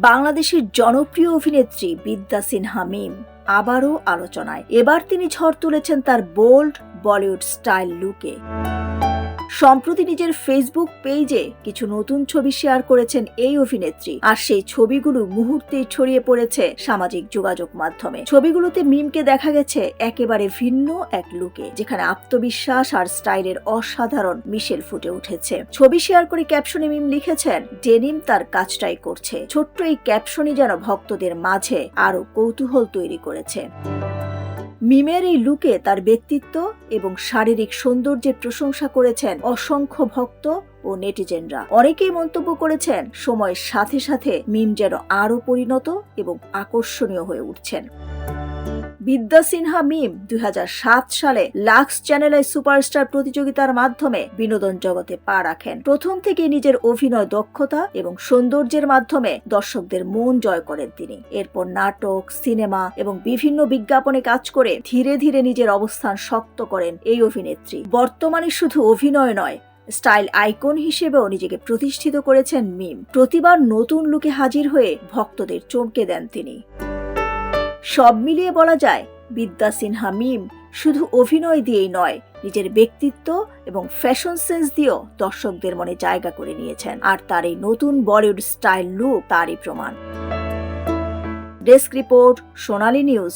বাংলাদেশের জনপ্রিয় অভিনেত্রী বিদ্যা সিনহা মিম আবারও আলোচনায়। এবার তিনি ঝড় তুলেছেন তার বোল্ড বলিউড স্টাইল লুকে। সম্প্রতি নিজের ফেসবুক পেজে কিছু নতুন ছবি শেয়ার করেছেন এই অভিনেত্রী, আর সেই ছবিগুলো মুহূর্তেই ছড়িয়ে পড়েছে সামাজিক যোগাযোগ মাধ্যমে। ছবিগুলোতে মিমকে দেখা গেছে একেবারে ভিন্ন এক লুকে, যেখানে আত্মবিশ্বাস আর স্টাইলের অসাধারণ মিশেল ফুটে উঠেছে। ছবি শেয়ার করে ক্যাপশনে মিম লিখেছেন, ডেনিম তার কাজটাই করছে। ছোট্ট এই ক্যাপশনই যেন ভক্তদের মাঝে আরো কৌতূহল তৈরি করেছে। মিমের এই লুকে তার ব্যক্তিত্ব এবং শারীরিক সৌন্দর্যের প্রশংসা করেছেন অসংখ্য ভক্ত ও নেটিজেনরা। অনেকেই মন্তব্য করেছেন, সময়ের সাথে সাথে মিম যেন আরো পরিণত এবং আকর্ষণীয় হয়ে উঠছেন। বিদ্যা সিনহা মিম 2007 সালে লাক্স চ্যানেলে সুপারস্টার প্রতিযোগিতার মাধ্যমে বিনোদন জগতে পা রাখেন। প্রথম থেকে নিজের অভিনয় দক্ষতা এবং সৌন্দর্যের মাধ্যমে দর্শকদের মন জয় করেন তিনি। এরপর নাটক, সিনেমা এবং বিভিন্ন বিজ্ঞাপনে কাজ করে ধীরে ধীরে নিজের অবস্থান শক্ত করেন এই অভিনেত্রী। বর্তমানে শুধু অভিনয় নয়, স্টাইল আইকন হিসেবেও নিজেকে প্রতিষ্ঠিত করেছেন মিম। প্রতিবার নতুন লুকে হাজির হয়ে ভক্তদের চমকে দেন তিনি। সব মিলিয়ে বলা যায়, বিদ্যা সিনহা মিম শুধু অভিনয় দিয়েই নয়, নিজের ব্যক্তিত্ব এবং ফ্যাশন সেন্স দিয়েও দর্শকদের মনে জায়গা করে নিয়েছেন। আর তার এই নতুন বলিউড স্টাইল লুক তারই প্রমাণ। ডেস্ক রিপোর্ট, সোনালী নিউজ।